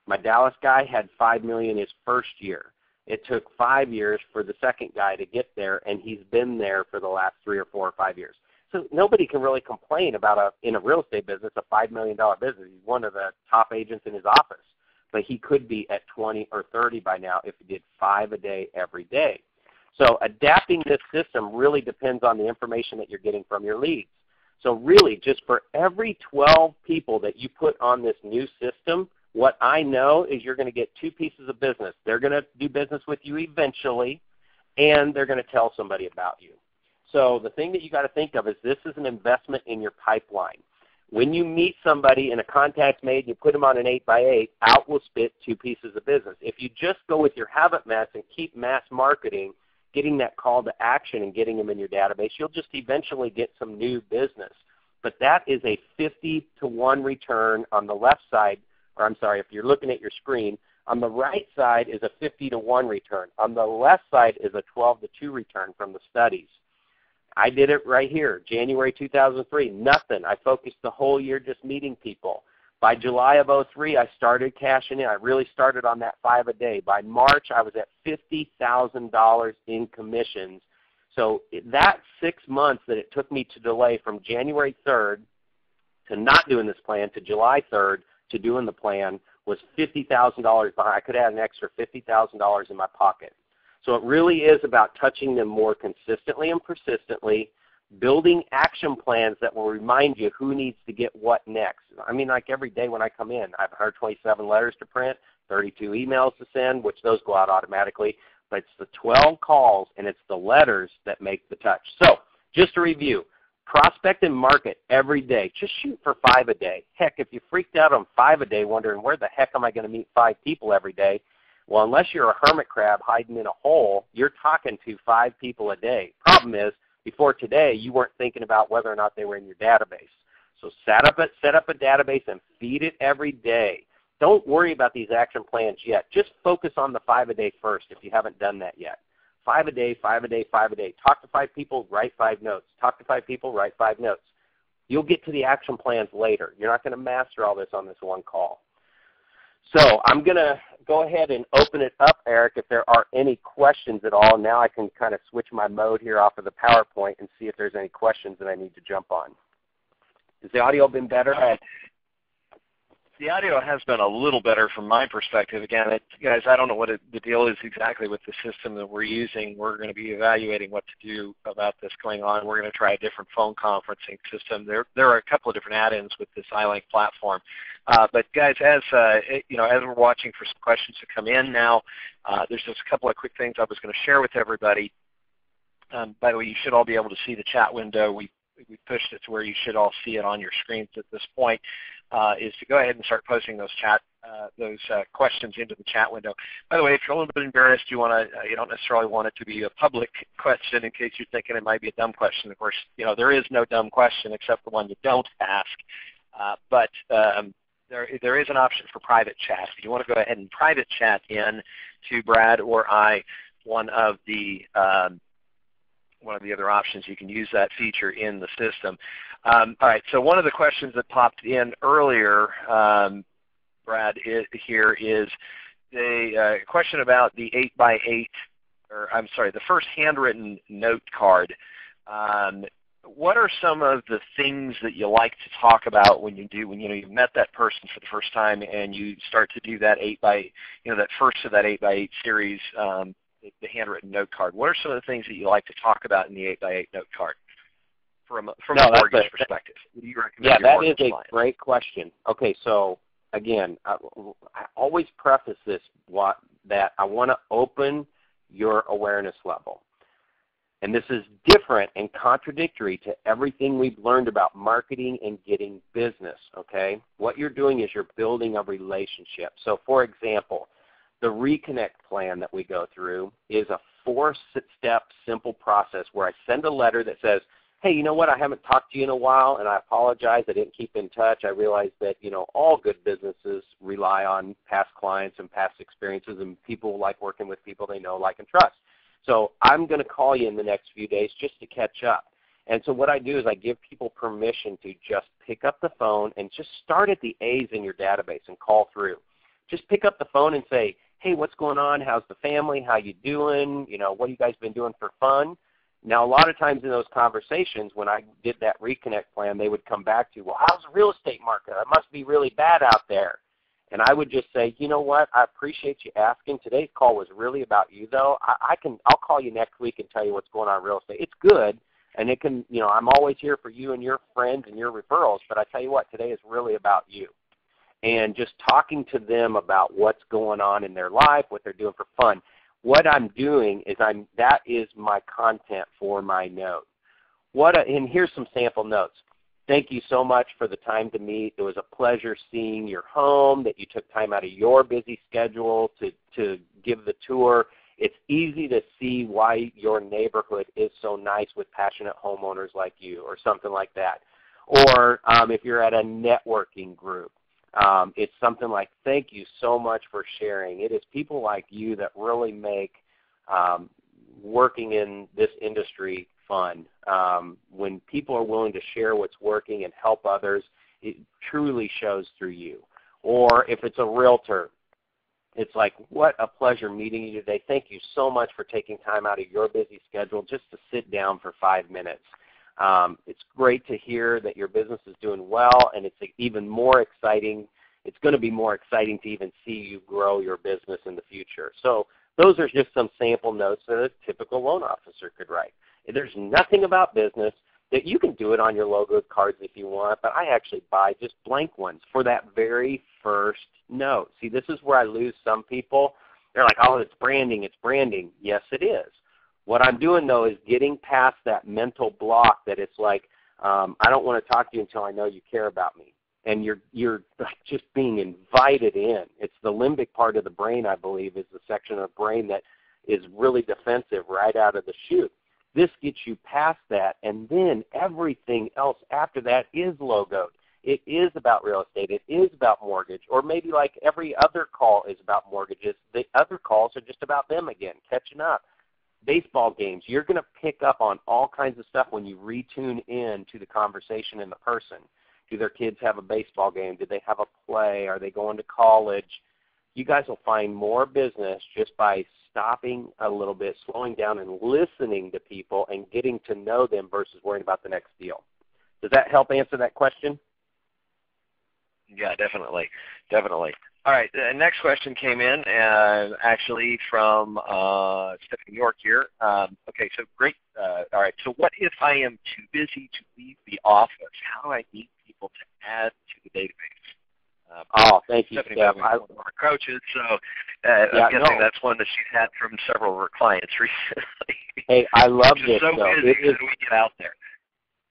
My Dallas guy had $5 million his first year. It took 5 years for the second guy to get there, and he's been there for the last 3 or 4 or 5 years. So nobody can really complain about in a real estate business, a $5 million business. He's one of the top agents in his office. But he could be at 20 or 30 by now if he did 5 a day every day. So adapting this system really depends on the information that you're getting from your leads. So really, just for every 12 people that you put on this new system, what I know is you're going to get 2 pieces of business. They're going to do business with you eventually, and they're going to tell somebody about you. So the thing that you got to think of is this is an investment in your pipeline. When you meet somebody and a contact's made and you put them on an 8x8, out will spit 2 pieces of business. If you just go with your habit mass and keep mass marketing, getting that call to action and getting them in your database, you'll just eventually get some new business. But that is a 50-to-1 return on the left side, or I'm sorry, if you're looking at your screen, on the right side is a 50-to-1 return. On the left side is a 12-to-2 return from the studies. I did it right here, January 2003, nothing. I focused the whole year just meeting people. By July of 2003, I started cashing in. I really started on that 5 a day. By March, I was at $50,000 in commissions. So that 6 months that it took me to delay from January 3rd to not doing this plan to July 3rd to doing the plan was $50,000 behind. I could add an extra $50,000 in my pocket. So it really is about touching them more consistently and persistently, building action plans that will remind you who needs to get what next. I mean, like every day when I come in, I have 127 letters to print, 32 emails to send, which those go out automatically, but it's the 12 calls and it's the letters that make the touch. So just to review, prospect and market every day. Just shoot for 5 a day. Heck, if you freaked out on 5 a day wondering where the heck am I going to meet 5 people every day, well, unless you're a hermit crab hiding in a hole, you're talking to 5 people a day. Problem is, before today, you weren't thinking about whether or not they were in your database. So set up a database and feed it every day. Don't worry about these action plans yet. Just focus on the 5 a day first if you haven't done that yet. 5 a day, 5 a day, 5 a day. Talk to 5 people, write 5 notes. Talk to 5 people, write 5 notes. You'll get to the action plans later. You're not going to master all this on this one call. So I'm going to go ahead and open it up, Eric, if there are any questions at all. Now I can kind of switch my mode here off of the PowerPoint and see if there's any questions that I need to jump on. Has the audio been better? The audio has been a little better from my perspective. Again, guys, I don't know what the deal is exactly with the system that we're using. We're going to be evaluating what to do about this going on. We're going to try a different phone conferencing system. There are a couple of different add-ins with this iLink platform. But guys, as we're watching for some questions to come in now, there's just a couple of quick things I was going to share with everybody. By the way, you should all be able to see the chat window. We pushed it to where you should all see it on your screens at this point. Is to go ahead and start posting those questions into the chat window. By the way, if you're a little bit embarrassed, you don't necessarily want it to be a public question in case you're thinking it might be a dumb question. Of course, there is no dumb question except the one you don't ask. But there is an option for private chat. If you want to go ahead and private chat in to Brad or I, one of the other options, you can use that feature in the system. All right, so one of the questions that popped in earlier, Brad, here is, a question about the 8x8, or I'm sorry, the first handwritten note card. What are some of the things that you like to talk about when you've met that person for the first time and you start to do that that first of that 8x8 series, the handwritten note card? What are some of the things that you like to talk about in the 8x8 note card from a mortgage perspective? What do you recommend? Yeah, that is a great question. Okay, so again, I always preface this that I want to open your awareness level. And this is different and contradictory to everything we've learned about marketing and getting business, okay? What you're doing is you're building a relationship. So, for example, the Reconnect plan that we go through is a 4-step simple process where I send a letter that says, hey, you know what, I haven't talked to you in a while, and I apologize, I didn't keep in touch. I realize that, all good businesses rely on past clients and past experiences, and people like working with people they know, like, and trust. So I'm going to call you in the next few days just to catch up. And so what I do is I give people permission to just pick up the phone and just start at the A's in your database and call through. Just pick up the phone and say, hey, what's going on? How's the family? How you doing? What have you guys been doing for fun? Now, a lot of times in those conversations, when I did that Reconnect plan, they would come back to, well, how's the real estate market? It must be really bad out there. And I would just say, you know what, I appreciate you asking. Today's call was really about you, though. I'll call you next week and tell you what's going on in real estate. It's good, and it can, I'm always here for you and your friends and your referrals, but I tell you what, today is really about you. And just talking to them about what's going on in their life, what they're doing for fun. What I'm doing is that is my content for my note. And here's some sample notes. Thank you so much for the time to meet. It was a pleasure seeing your home, that you took time out of your busy schedule to give the tour. It's easy to see why your neighborhood is so nice with passionate homeowners like you, or something like that. Or if you're at a networking group, it's something like, thank you so much for sharing. It is people like you that really make working in this industry fun. When people are willing to share what's working and help others, it truly shows through you. Or if it's a realtor, it's like, what a pleasure meeting you today. Thank you so much for taking time out of your busy schedule just to sit down for 5 minutes. It's great to hear that your business is doing well, and it's even more exciting. It's going to be more exciting to even see you grow your business in the future. So those are just some sample notes that a typical loan officer could write. There's nothing about business that you can do it on your logo cards if you want, but I actually buy just blank ones for that very first note. See, this is where I lose some people. They're like, oh, it's branding, it's branding. Yes, it is. What I'm doing, though, is getting past that mental block that it's like, I don't want to talk to you until I know you care about me. And you're just being invited in. It's the limbic part of the brain, I believe, is the section of the brain that is really defensive right out of the chute. This gets you past that, and then everything else after that is logoed. It is about real estate. It is about mortgage. Or maybe like every other call is about mortgages, the other calls are just about them again, catching up. Baseball games, you're going to pick up on all kinds of stuff when you retune in to the conversation and the person. Do their kids have a baseball game? Do they have a play? Are they going to college? You guys will find more business just by stopping a little bit, slowing down, and listening to people and getting to know them versus worrying about the next deal. Does that help answer that question? Yeah, definitely. All right, the next question came in actually from Stephanie York here. Okay, so great. All right, so what if I am too busy to leave the office? How do I meet people to add to the database? Thank you, Stephanie, Steph. one of our coaches, so I'm guessing that's one that she's had from several of her clients recently. Hey, I love this, so though. busy that we get out there.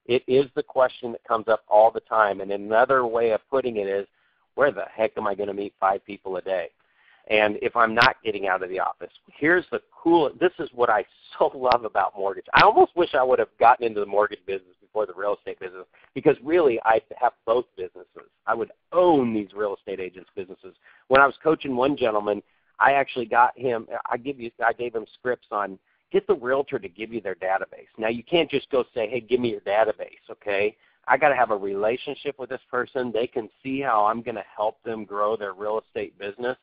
It is the question that comes up all the time, and another way of putting it is, where the heck am I going to meet 5 people a day? And if I'm not getting out of the office, here's the cool, this is what I so love about mortgage. I almost wish I would have gotten into the mortgage business before the real estate business, because really I have both businesses. I would own these real estate agents' businesses. When I was coaching one gentleman, I actually got him, I gave him scripts on, get the realtor to give you their database. Now, you can't just go say, hey, give me your database, okay? I got to have a relationship with this person. They can see how I'm going to help them grow their real estate business.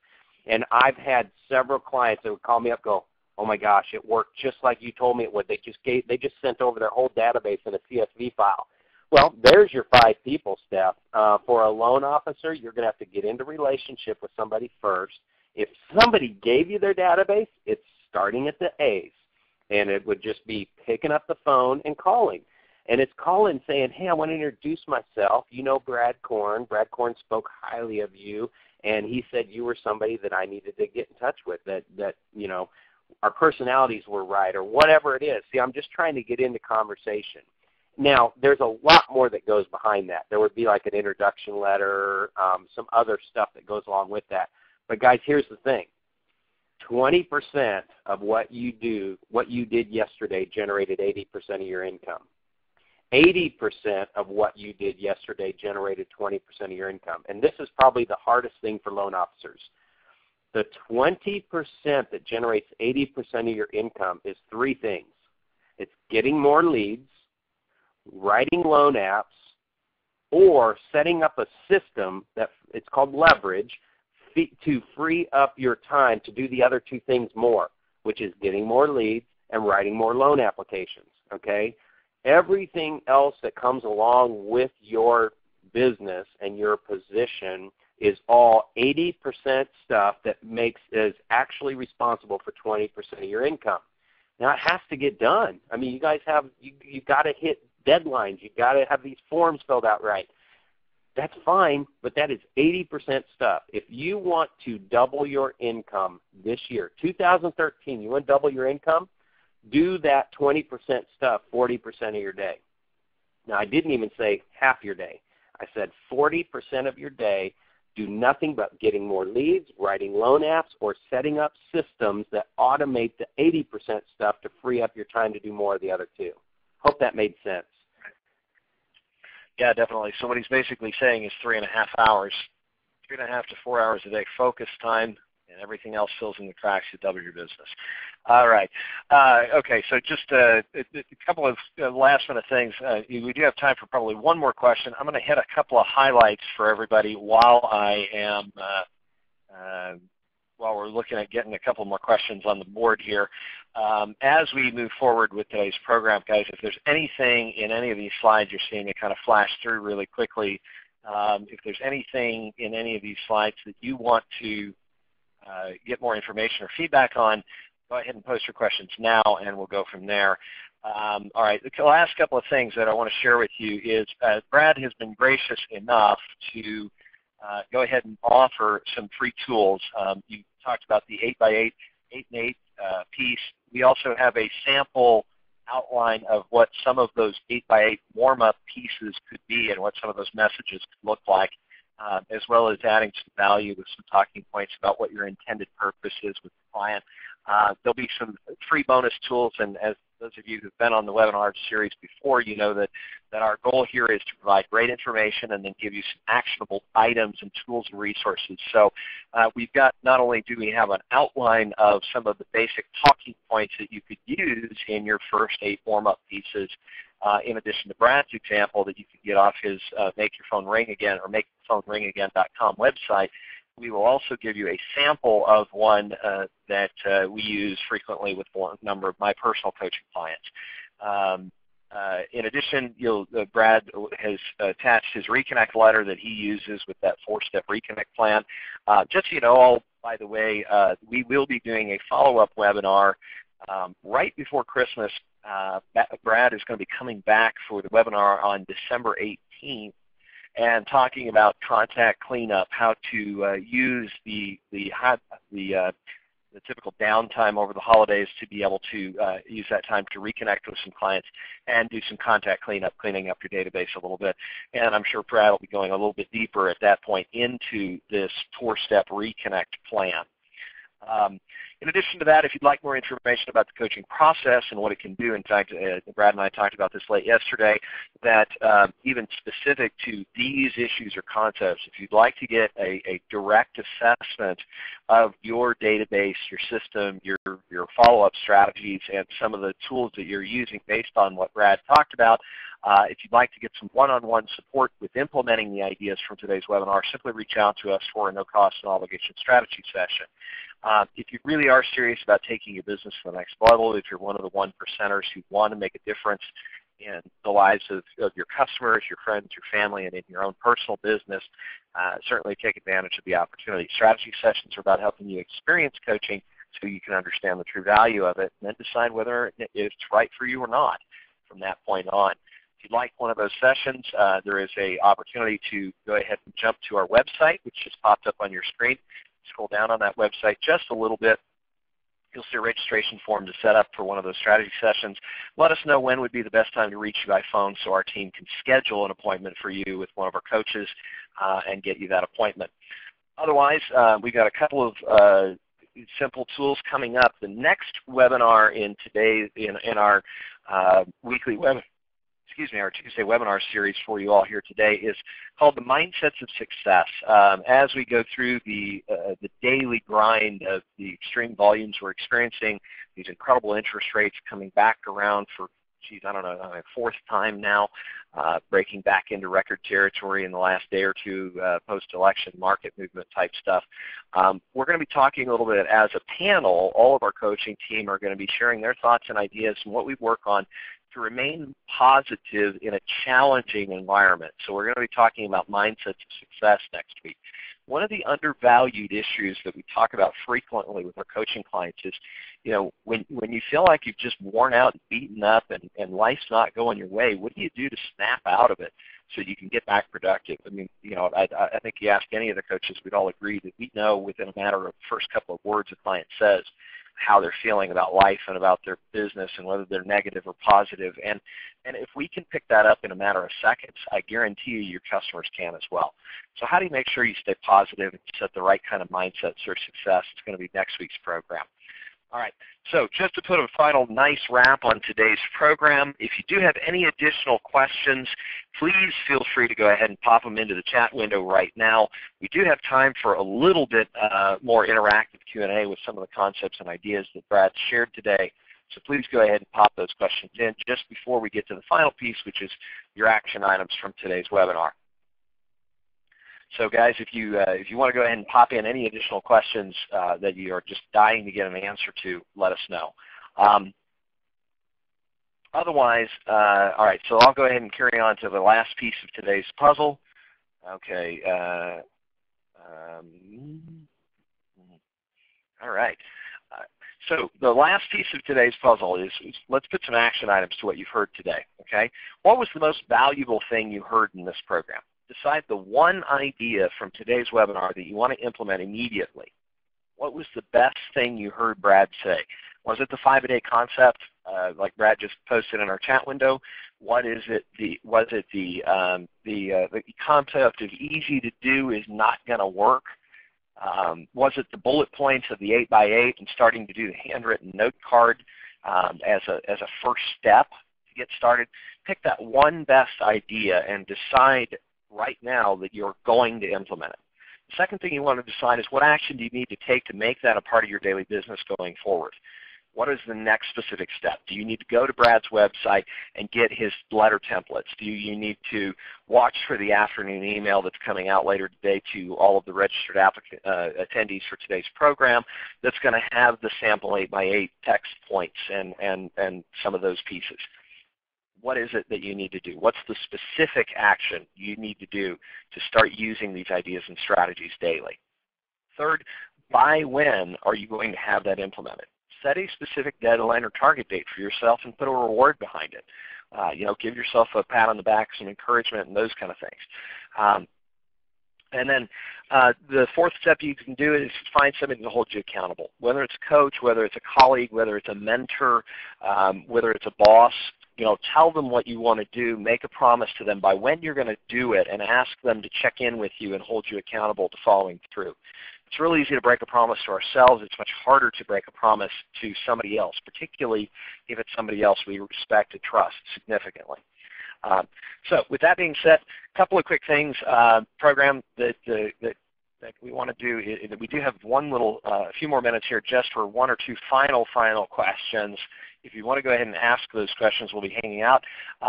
And I've had several clients that would call me up, go, "Oh my gosh, it worked just like you told me it would. They just sent over their whole database in a CSV file." Well, there's your 5 people step. For a loan officer, you're going to have to get into relationship with somebody first. If somebody gave you their database, it's starting at the A's, and it would just be picking up the phone and calling. And it's calling saying, "Hey, I want to introduce myself. You know Brad Korn. Brad Korn spoke highly of you, and he said you were somebody that I needed to get in touch with, that you know, our personalities were right," or whatever it is. See, I'm just trying to get into conversation. Now, there's a lot more that goes behind that. There would be like an introduction letter, some other stuff that goes along with that. But guys, here's the thing. 20% of what you did yesterday generated 80% of your income. 80% of what you did yesterday generated 20% of your income. And this is probably the hardest thing for loan officers. The 20% that generates 80% of your income is 3 things. It's getting more leads, writing loan apps, or setting up a system that it's called leverage to free up your time to do the other 2 things more, which is getting more leads and writing more loan applications, okay? Everything else that comes along with your business and your position is all 80% stuff that is actually responsible for 20% of your income. Now, it has to get done. I mean, you guys you've got to hit deadlines. You've got to have these forms filled out right. That's fine, but that is 80% stuff. If you want to double your income this year, 2013, you want to double your income, do that 20% stuff 40% of your day. Now, I didn't even say half your day. I said 40% of your day, do nothing but getting more leads, writing loan apps, or setting up systems that automate the 80% stuff to free up your time to do more of the other 2. Hope that made sense. Yeah, definitely. So what he's basically saying is 3.5 hours, 3.5 to 4 hours a day focus time, and everything else fills in the cracks to double your business. All right. Okay, so just a couple of last-minute things. We do have time for probably one more question. I'm going to hit a couple of highlights for everybody while we're looking at getting a couple more questions on the board here. As we move forward with today's program, guys, if there's anything in any of these slides you're seeing me kind of flash through really quickly, if there's anything in any of these slides that you want to get more information or feedback on, go ahead and post your questions now, and we'll go from there. All right, the last couple of things that I want to share with you is Brad has been gracious enough to go ahead and offer some free tools. You talked about the 8x8, 8x8 piece. We also have a sample outline of what some of those 8x8 warm-up pieces could be and what some of those messages could look like, as well as adding some value with some talking points about what your intended purpose is with the client. There'll be some free bonus tools, and as those of you who've been on the webinar series before, you know that our goal here is to provide great information and then give you some actionable items and tools and resources. So we've got, not only do we have an outline of some of the basic talking points that you could use in your first 8 warm-up pieces, in addition to Brad's example that you could get off his Make Your Phone Ring Again or MakeYourPhoneRingAgain.com website, we will also give you a sample of one that we use frequently with a number of my personal coaching clients. In addition, Brad has attached his Reconnect letter that he uses with that 4-step Reconnect plan. Just so you know, by the way, we will be doing a follow-up webinar right before Christmas. Brad is going to be coming back for the webinar on December 18th and talking about contact cleanup, how to use the typical downtime over the holidays to be able to use that time to reconnect with some clients and do some contact cleanup, cleaning up your database a little bit. And I'm sure Brad will be going a little bit deeper at that point into this 4-step Reconnect plan. In addition to that, if you'd like more information about the coaching process and what it can do, in fact, Brad and I talked about this late yesterday, that even specific to these issues or concepts, if you'd like to get a direct assessment of your database, your system, your follow-up strategies, and some of the tools that you're using based on what Brad talked about, If you'd like to get some one-on-one support with implementing the ideas from today's webinar, simply reach out to us for a no-cost, no-obligation strategy session. If you really are serious about taking your business to the next level, if you're one of the 1%ers who want to make a difference in the lives of your customers, your friends, your family, and in your own personal business, certainly take advantage of the opportunity. Strategy sessions are about helping you experience coaching so you can understand the true value of it and then decide whether it's right for you or not from that point on. If you'd like one of those sessions, there is an opportunity to go ahead and jump to our website, which just popped up on your screen. Scroll down on that website just a little bit. You'll see a registration form to set up for one of those strategy sessions. Let us know when would be the best time to reach you by phone so our team can schedule an appointment for you with one of our coaches and get you that appointment. Otherwise, we've got a couple of simple tools coming up. The next webinar in our weekly webinar, our Tuesday webinar series for you all here today is called The Mindsets of Success. As we go through the daily grind of the extreme volumes we're experiencing, these incredible interest rates coming back around for, I don't know, a fourth time now, breaking back into record territory in the last day or two, post-election market movement type stuff. We're going to be talking a little bit as a panel. All of our coaching team are going to be sharing their thoughts and ideas and what we work on to remain positive in a challenging environment. So we're going to be talking about mindsets of success next week. One of the undervalued issues that we talk about frequently with our coaching clients is, when you feel like you've just worn out and beaten up and life's not going your way, what do you do to snap out of it so you can get back productive? I mean, I think you ask any of the coaches, we'd all agree that we know within a matter of the first couple of words a client says how they're feeling about life and about their business and whether they're negative or positive. And if we can pick that up in a matter of seconds, I guarantee you your customers can as well. So how do you make sure you stay positive and set the right kind of mindsets for success? It's going to be next week's program. All right, so just to put a final nice wrap on today's program, if you do have any additional questions, please feel free to go ahead and pop them into the chat window right now. We do have time for a little bit more interactive Q&A with some of the concepts and ideas that Brad shared today. So please go ahead and pop those questions in just before we get to the final piece, which is your action items from today's webinar. So guys, if you want to go ahead and pop in any additional questions that you are just dying to get an answer to, let us know. Otherwise, all right, so I'll go ahead and carry on to the last piece of today's puzzle. Okay. All right. So the last piece of today's puzzle is let's put some action items to what you've heard today, okay? What was the most valuable thing you heard in this program? Decide the one idea from today's webinar that you want to implement immediately. What was the best thing you heard Brad say? Was it the 5-a-day concept, like Brad just posted in our chat window? Was it the concept of easy to do is not going to work? Was it the bullet points of the 8x8 and starting to do the handwritten note card as a first step to get started? Pick that one best idea and decide right now that you're going to implement it. The second thing you want to decide is what action do you need to take to make that a part of your daily business going forward? What is the next specific step? Do you need to go to Brad's website and get his letter templates? Do you need to watch for the afternoon email that's coming out later today to all of the registered attendees for today's program that's going to have the sample 8x8 text points and some of those pieces? What is it that you need to do? What's the specific action you need to do to start using these ideas and strategies daily? Third, by when are you going to have that implemented? Set a specific deadline or target date for yourself and put a reward behind it. Give yourself a pat on the back, some encouragement, and those kind of things. And then the fourth step you can do is find somebody to hold you accountable, whether it's a coach, whether it's a colleague, whether it's a mentor, whether it's a boss. Tell them what you want to do, make a promise to them by when you're going to do it, and ask them to check in with you and hold you accountable to following through. It's really easy to break a promise to ourselves. It's much harder to break a promise to somebody else, particularly if it's somebody else we respect and trust significantly. So with that being said, a couple of quick things. Program that we want to do is that we do have a few more minutes here just for one or two final questions. If you want to go ahead and ask those questions, we'll be hanging out.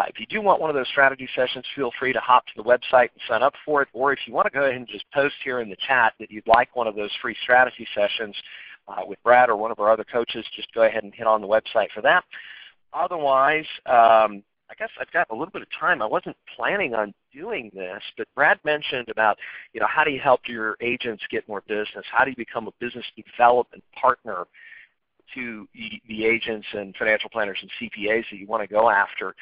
If you do want one of those strategy sessions, feel free to hop to the website and sign up for it. Or if you want to go ahead and just post here in the chat that you'd like one of those free strategy sessions with Brad or one of our other coaches, just go ahead and hit on the website for that. Otherwise, I guess I've got a little bit of time. I wasn't planning on doing this, but Brad mentioned about, how do you help your agents get more business? How do you become a business development partner to the agents and financial planners and CPAs that you want to go after,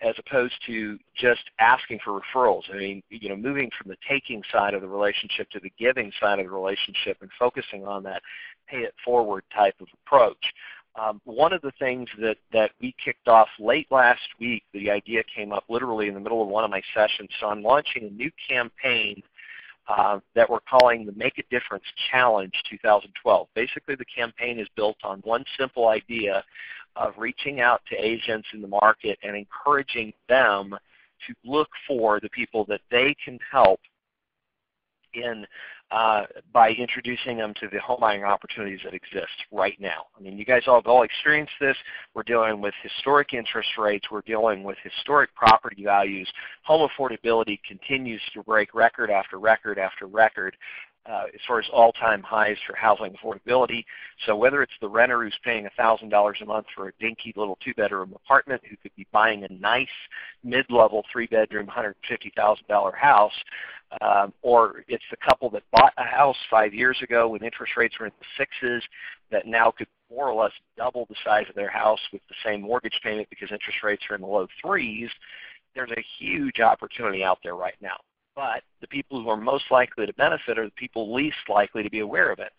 as opposed to just asking for referrals? I mean, moving from the taking side of the relationship to the giving side of the relationship and focusing on that pay it forward type of approach. One of the things that we kicked off late last week, the idea came up literally in the middle of one of my sessions. So I'm launching a new campaign that we're calling the Make a Difference Challenge 2012. Basically, the campaign is built on one simple idea of reaching out to agents in the market and encouraging them to look for the people that they can help in by introducing them to the home buying opportunities that exist right now. I mean, you guys all have all experienced this. We're dealing with historic interest rates. We're dealing with historic property values. Home affordability continues to break record after record after record as far as all-time highs for housing affordability. So whether it's the renter who's paying $1,000 a month for a dinky little two-bedroom apartment who could be buying a nice mid-level three-bedroom $150,000 house, or it's the couple that bought a house 5 years ago when interest rates were in the sixes that now could more or less double the size of their house with the same mortgage payment because interest rates are in the low threes, there's a huge opportunity out there right now. But the people who are most likely to benefit are the people least likely to be aware of it.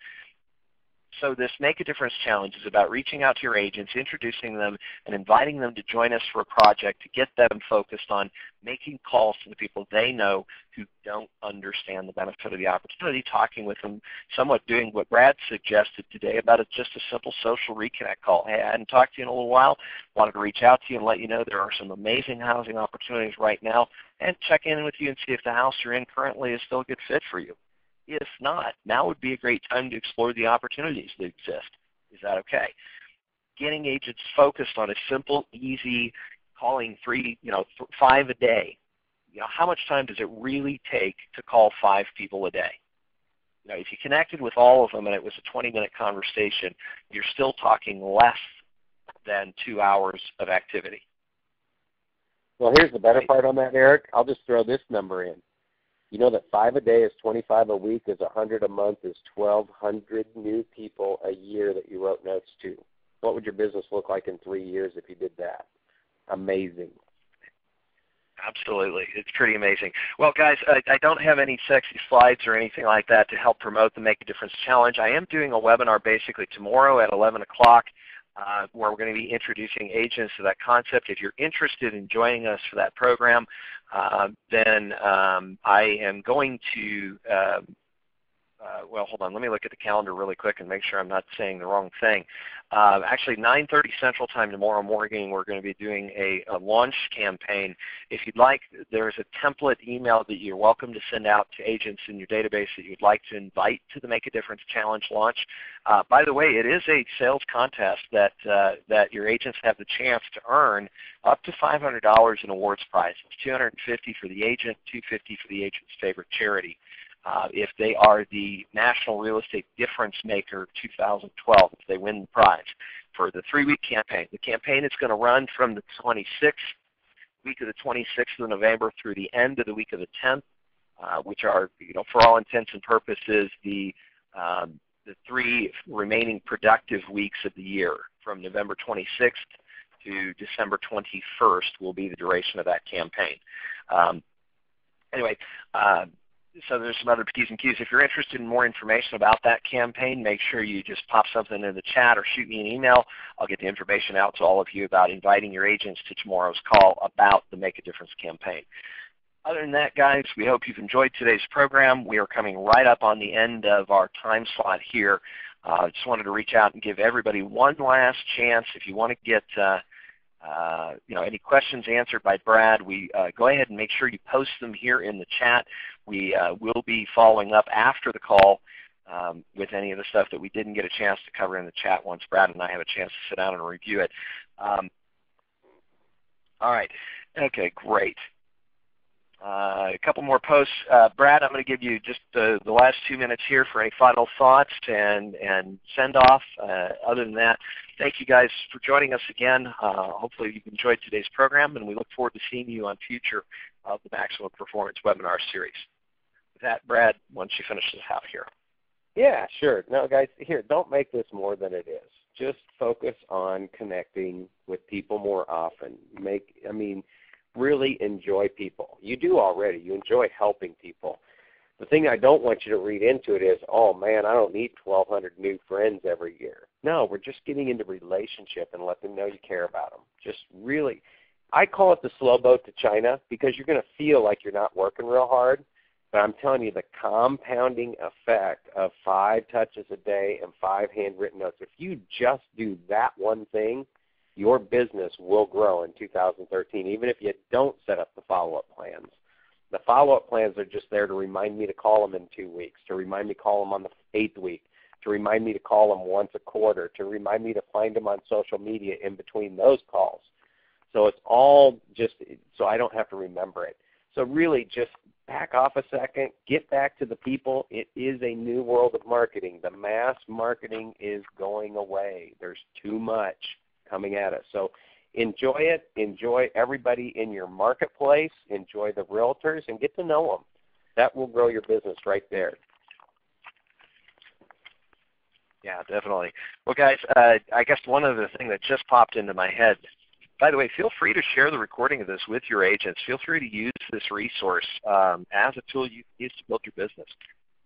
So this Make a Difference Challenge is about reaching out to your agents, introducing them, and inviting them to join us for a project to get them focused on making calls to the people they know who don't understand the benefit of the opportunity, talking with them, somewhat doing what Brad suggested today about just a simple social reconnect call. Hey, I hadn't talked to you in a little while. Wanted to reach out to you and let you know there are some amazing housing opportunities right now, and check in with you and see if the house you're in currently is still a good fit for you. If not, now would be a great time to explore the opportunities that exist. Is that okay? Getting agents focused on a simple, easy calling 5 a day. How much time does it really take to call 5 people a day? If you connected with all of them and it was a 20-minute conversation, you're still talking less than 2 hours of activity. Well, here's the better part on that, Eric. I'll just throw this number in. You know that 5 a day is 25 a week, is 100 a month, is 1,200 new people a year that you wrote notes to. What would your business look like in 3 years if you did that? Amazing. Absolutely. It's pretty amazing. Well, guys, I don't have any sexy slides or anything like that to help promote the Make a Difference Challenge. I am doing a webinar basically tomorrow at 11 o'clock where we're going to be introducing agents to that concept. If you're interested in joining us for that program, then I am going to well, hold on. Let me look at the calendar really quick and make sure I'm not saying the wrong thing. Actually, 9:30 Central Time tomorrow morning, we're going to be doing a launch campaign. If you'd like, there's a template email that you're welcome to send out to agents in your database that you'd like to invite to the Make a Difference Challenge launch. By the way, it is a sales contest that your agents have the chance to earn up to $500 in awards prizes, $250 for the agent, $250 for the agent's favorite charity. If they are the National Real Estate Difference Maker 2012, if they win the prize for the 3-week campaign. The campaign is going to run from the week of the 26th of November through the end of the week of the 10th, which are, for all intents and purposes, the 3 remaining productive weeks of the year. From November 26th to December 21st will be the duration of that campaign. Anyway, so there's some other P's and Q's. If you're interested in more information about that campaign, make sure you just pop something in the chat or shoot me an email. I'll get the information out to all of you about inviting your agents to tomorrow's call about the Make a Difference campaign. Other than that, guys, we hope you've enjoyed today's program. We are coming right up on the end of our time slot here. I just wanted to reach out and give everybody one last chance. If you want to get any questions answered by Brad, we go ahead and make sure you post them here in the chat. We will be following up after the call with any of the stuff that we didn't get a chance to cover in the chat once Brad and I have a chance to sit down and review it. All right. Okay, great. A couple more posts. Brad, I'm going to give you just the last 2 minutes here for any final thoughts and send off. Other than that, thank you guys for joining us again. Hopefully you've enjoyed today's program, and we look forward to seeing you on future of the Maximum Performance webinar series. With that, Brad, once you finish this out here. Yeah, sure. No, guys, here, don't make this more than it is. Just focus on connecting with people more often. Really enjoy people. You do already. You enjoy helping people. The thing I don't want you to read into it is, oh, man, I don't need 1,200 new friends every year. No, we're just getting into relationship and let them know you care about them. Just really, I call it the slow boat to China because you're going to feel like you're not working real hard. But I'm telling you, the compounding effect of 5 touches a day and 5 handwritten notes, if you just do that one thing, your business will grow in 2013, even if you don't set up the follow-up plans. The follow-up plans are just there to remind me to call them in 2 weeks, to remind me to call them on the 8th week, to remind me to call them once a quarter, to remind me to find them on social media in between those calls. So it's all just so I don't have to remember it. So really just back off a second, get back to the people. It is a new world of marketing. The mass marketing is going away. There's too much coming at us. So enjoy it. Enjoy everybody in your marketplace. Enjoy the realtors and get to know them. That will grow your business right there. Yeah, definitely. Well, guys, I guess one other thing that just popped into my head. By the way, feel free to share the recording of this with your agents. Feel free to use this resource as a tool you can use to build your business.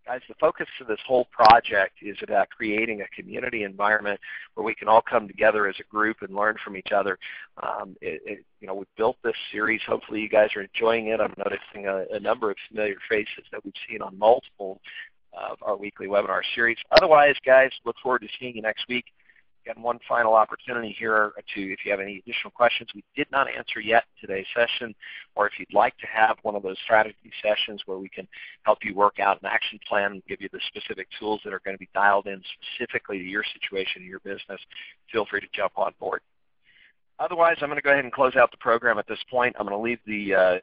Guys, the focus of this whole project is about creating a community environment where we can all come together as a group and learn from each other. We've built this series. Hopefully you guys are enjoying it. I'm noticing a number of familiar faces that we've seen on multiple of our weekly webinar series. Otherwise, guys, look forward to seeing you next week. Again, one final opportunity here to, if you have any additional questions we did not answer yet in today's session, or if you'd like to have one of those strategy sessions where we can help you work out an action plan and give you the specific tools that are going to be dialed in specifically to your situation and your business, feel free to jump on board. Otherwise, I'm going to go ahead and close out the program at this point. I'm going to leave the